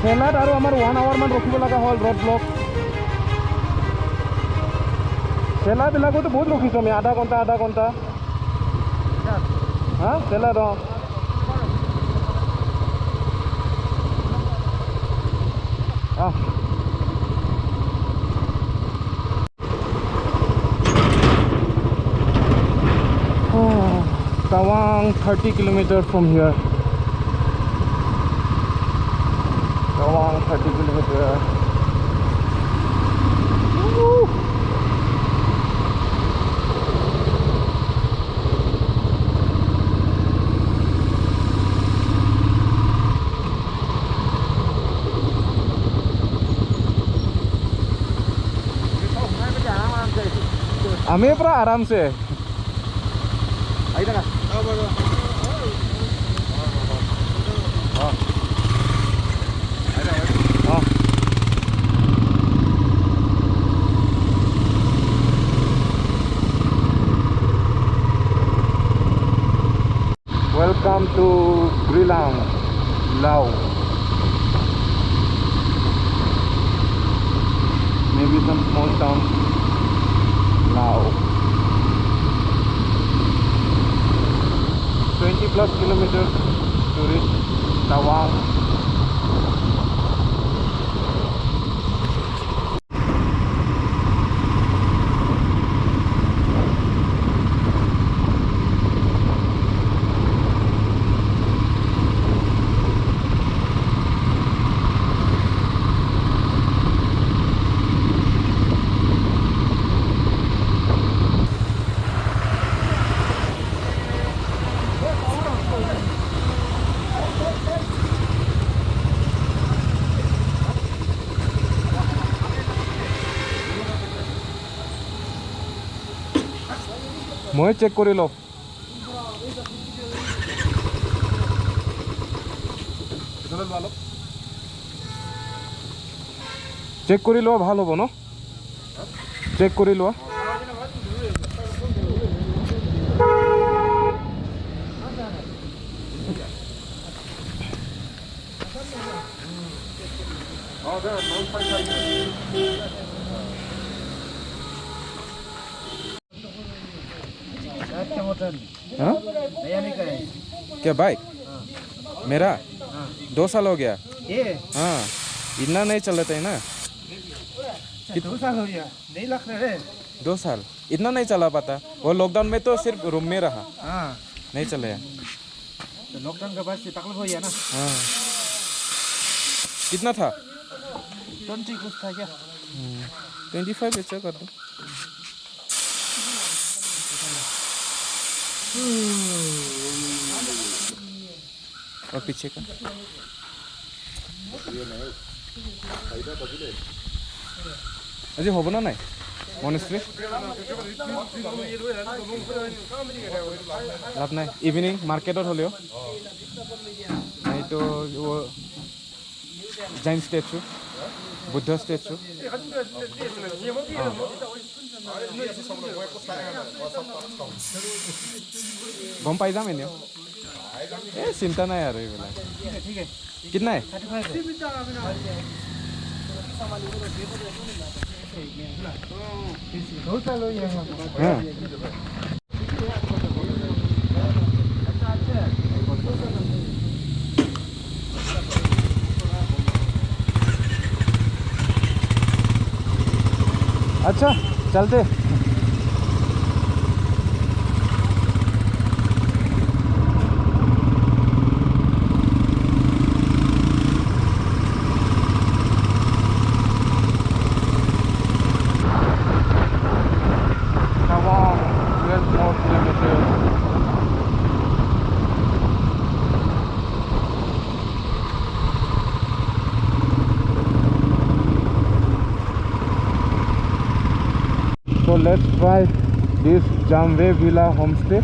চেলাত আৰু আমাৰ 1 hour মান ৰখিব লগা হ'ল ৰ'ড ব্লক চেলাবিলাকতো বহুত ৰখিছোঁ আমি আধা ঘণ্টা হা চেলাত Tawang 30 kilometers from here. Tawang 30 kilometers. हमें पूरा आराम से आई था Welcome to Grilang, Laos. Maybe some small town, Laos. 20 plus kilometers to reach Tawang. মই চেক কৰি লওঁ চেক কৰি লোৱা ভাল হ'ব ন চেক কৰি লোৱা हाँ? क्या बाइक मेरा 2 साल हो गया हाँ इतना नहीं चलता है ना 2 साल हो गया नहीं लग रहे 2 साल इतना नहीं चला पाता वो लॉकडाउन में तो सिर्फ रूम में रहा हाँ नहीं चले तो लॉकडाउन के बाद से तकलीफ हो गया ना हाँ कितना था 20 कुछ था क्या 25 अच्छा कर दो और पीछे का अजी हो ना नहीं मॉनेस्ट्री लाभ नहीं इवनिंग मार्केट हलो नहीं तो वो जैन स्टैचू बुद्ध स्टैचू गम पाई जाम एने चिंता ना यार ये ठीक है कितना है हाँ अच्छा चलते So let's try this Jamwe Villa homestay.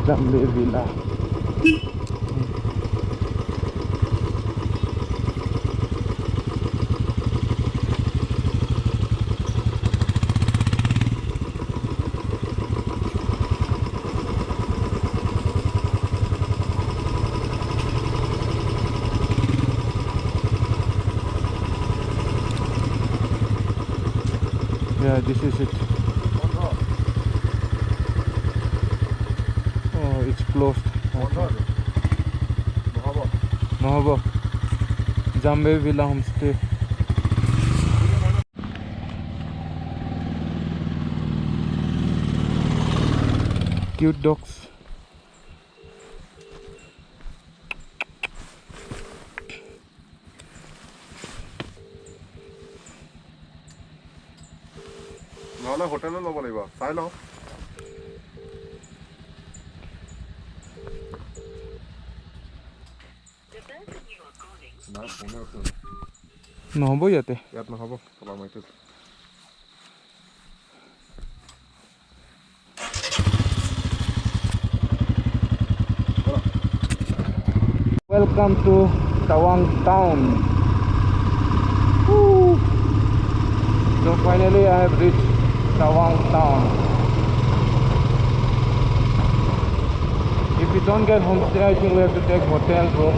Jamwe Villa. Yeah, this is it. Oh, it's closed. নহ'ব Jambe Villa Homestay. Cute dogs. নহ'লে হোটেলত ল'ব লাগিব চাই লওঁ নহ'ব ইয়াতে ইয়াত নহ'ব কলামাইটোত Welcome to Tawang town. Woo. So finally I have reached Tawang town. If we don't get homestay, I think we have to take hotel room.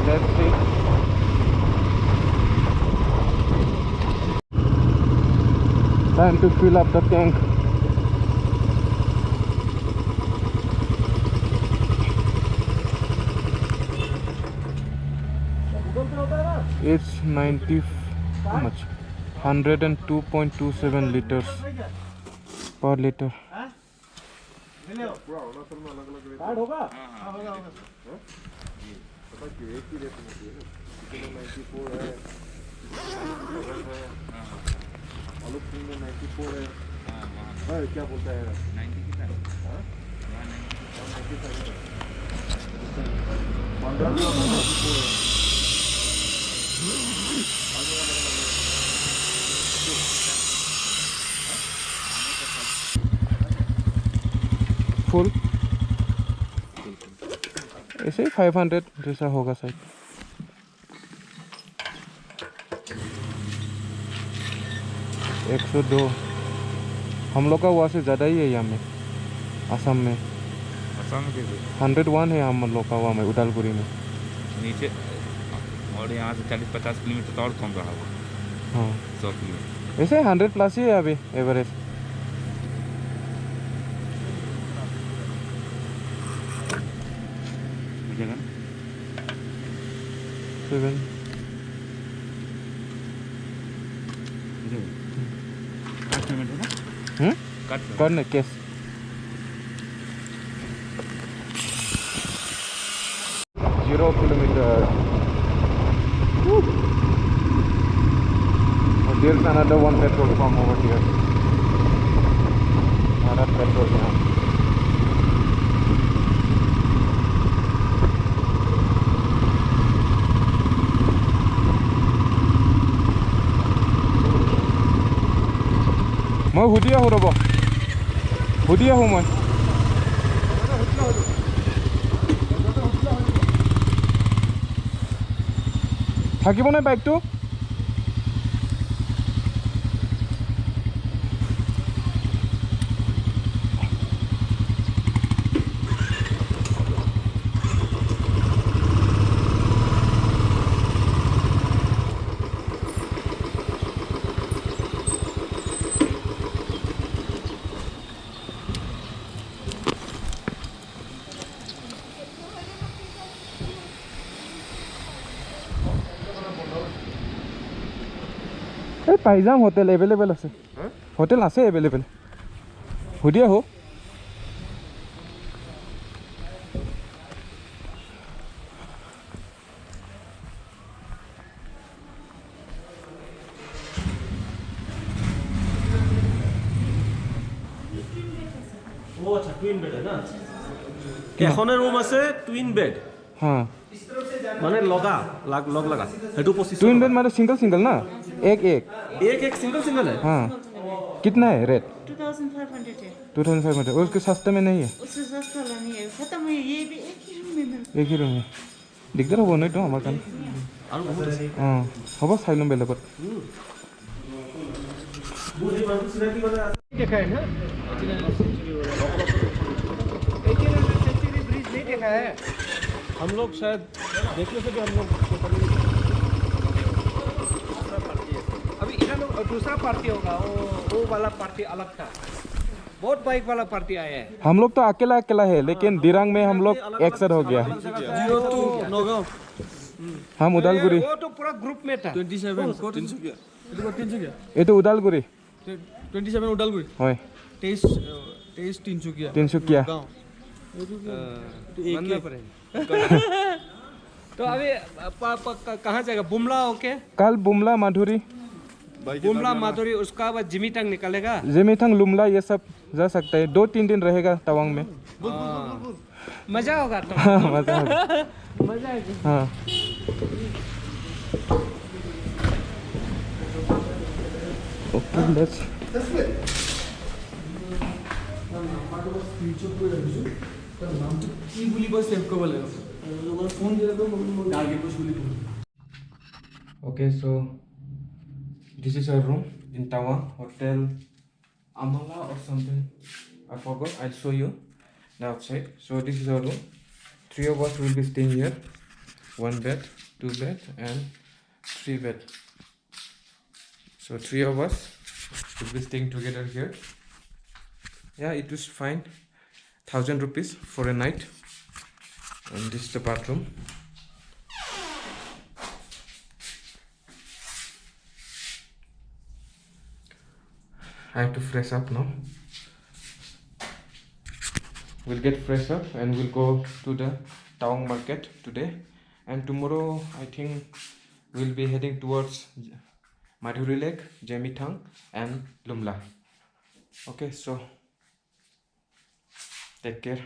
Let's see. Time to fill up the tank. It's 90, how much? 102.27 liters per liter. Card होगा हाँ होगा होगा पता कि एक ही rate में है kilo 94 है आलू में 94 है हाँ क्या बोलता है 90 कितना है हाँ 95 फुल ऐसे ही 500 जैसा होगा शायद. एक 102 हम लोग का वहाँ से ज़्यादा ही है यहाँ में असम में. असम में 101 है हम लोग का वहाँ में उदालगुरी में नीचे और यहाँ से 40-50 किलोमीटर तो और कम रहा होगा. हाँ 100 किलोमीटर ऐसे 100 प्लस ही है अभी एवरेज. जगह 7 काट पेमेंट है ना काट करने cash. Zero kilometer. Oh, there's another one petrol pump over here. Another petrol pump. मैं हुदिया हूँ रबो हुदिया हूँ मैं থাকিব না বাইকটো পাই যাম হোটেল এভেলেবল আছে হোটেল আছে এভেলেবল সুধি আহোঁ वो अच्छा ट्विन बेड है ना এখনে রুম আছে টুইন বেড हाँ মানে লগা লগ লগা हेटू 25 ट्विन बेड मतलब सिंगल सिंगल ना एक एक एक एक सिंगल सिंगल है हाँ कितना है रेट 2500 है 2500 और उसके सस्ते में नहीं है उससे सस्ता वाला नहीं है खत्म है ये भी एक ही रूम में मिलता एक ही रूम में दिगदार হ'ব नहीं तो हमारे कारण और बहुत है हाँ হ'ব চাই ল'ম বেলেগত बूढ़ी बाबू सिराकी वाला देखा है ना 18th सेंचुरी ब्रिज नहीं देखा है हम लोग शायद देखने से भी हम लोग और दूसरा पार्टी होगा, वो वाला पार्टी अलग था। बहुत बाइक वाला पार्टी आया है। हम लोग तो अकेला अकेला है, लेकिन दिरांग में हम लोग एक साथ हो गया। 02 नगांव। हम उदालगुरी। वो तो पूरा ग्रुप में था। 27 ये तो उदालगुरी 27 ওদালগুৰি হয়। 23 তিনচুকীয়া তিনসুকিয়া। मानना पड़ेगा। तो अभी कहाँ जाएगा? बुमला ओके, कल बुमला माधुरी, बुमला माधुरी, उसका बाद जिमीटंग निकलेगा। जेमीथंग लुमला ये सब जा सकता है। 2-3 दिन रहेगा तवांग में। मजा होगा तो। हाँ, मजा होगा। मजा आएगा। हाँ। ओके लेट्स কি বুলি কৈ সেভ কৰিব লাগিব লগৰ ফোন দিলে তো টাৰ্গেট পুশ বুলি ক'ব। Okay, so this is our room in Tawang Hotel Amala or something. I forgot. I'll show you the outside. So this is our room. 3 of us will be staying here. 1 bed, 2 bed, and 3 bed. So 3 of us will be staying together here. Yeah, it was fine. 1,000 rupees for a night. And this is the bathroom. I have to fresh up now. We'll get fresh up and we'll go to the Tawang market today. And tomorrow I think we'll be heading towards Madhuri Lake, Jemitang and Lumla. Okay, so take care.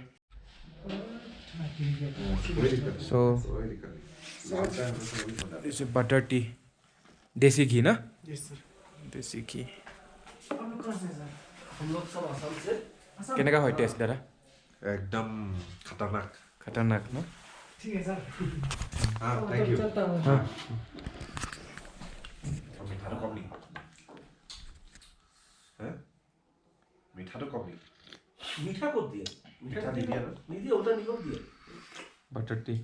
So this is butter tea. Desi ghee, na? Yes sir. Desi ghee. কেনেকা হয় test দাদা? एकदम खतरनाक। खतरनाक ना? ठीक है sir. हाँ, थैंक यू। चलता हूँ। हाँ। मीठा तो कम नहीं है? मीठा तो कम नहीं। मीठा को दिया, मीठा दे दिया ना? नहीं दिया, उल्टा निमक दिया। Butter tea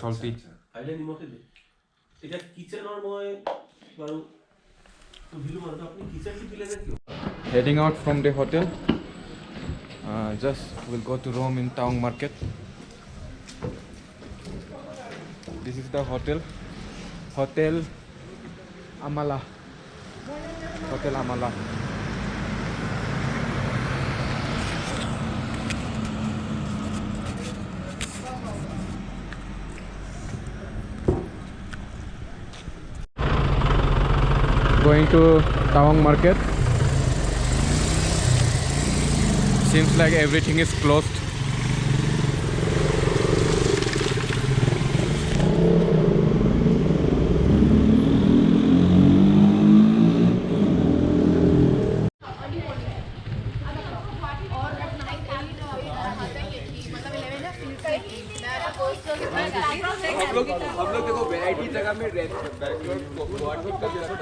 salty. आइले निमक दे। এটা কিচেনৰ মই বাৰু তো ভিলু মানে আপনি কিচেন কি পিলে দেখি। Heading out from the hotel. Just we'll go to roam in Tawang market. This is the hotel. Hotel Amala. Hotel Amala. Going to Tawang market. Seems like everything is closed. हम लोग देखो variety जगह में बैंगलोर गुवाहाटी का जैसा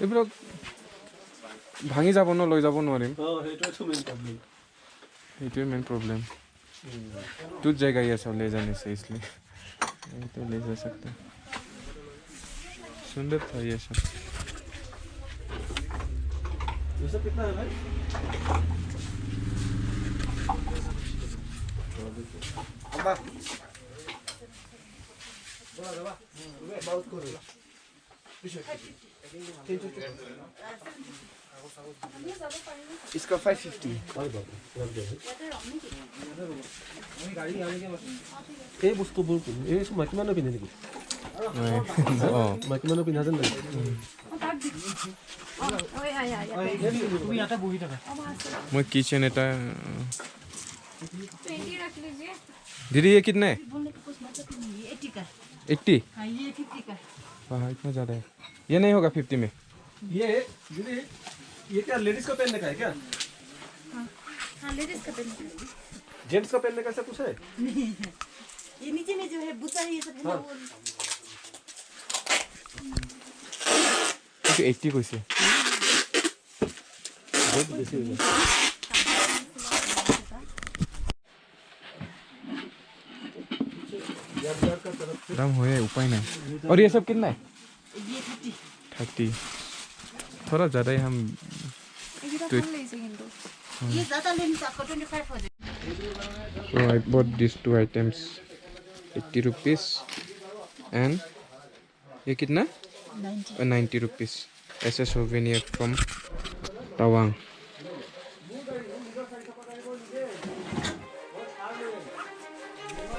এইবিলাক ভাঙি যাব ন, লৈ যাব নোৱাৰিম। সেইটোৱে মেইন प्रॉब्लम। तुझ जगह ये सब ले जाने से, इसलिए ये तो ले जा सकते हैं। सुंदर था ये सब। ये सब कितना है भाई? अम्मा बहुत करो इसका 550 এই বস্তুবোৰ এই মাইকী মানুহ পিন্ধে নেকি? মাইকী মানুহ পিন্ধা যেন লাগে। मैं किचन एटा दीदी ये कितने? 80? वाह इतना ज़्यादा है। ये नहीं होगा 50 में? ये क्या लेडीज का पहनने का है क्या? हाँ लेडीज का पहनने जेंट्स का पहनने का ऐसा कुछ है? ये नीचे में जो है बूटा ये सब है ना वो 80 কৈছে बहुत बेसी हो जाए। दाम हो है उपाय नहीं। और ये सब कितना है? ये 30 थोड़ा ज़्यादा ही हम ये ज़्यादा लेने से आपको 25 हो जाएगा। So I bought these two items 80 rupees and ये कितना 90 rupees as a souvenir from Tawang.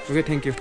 Okay, thank you.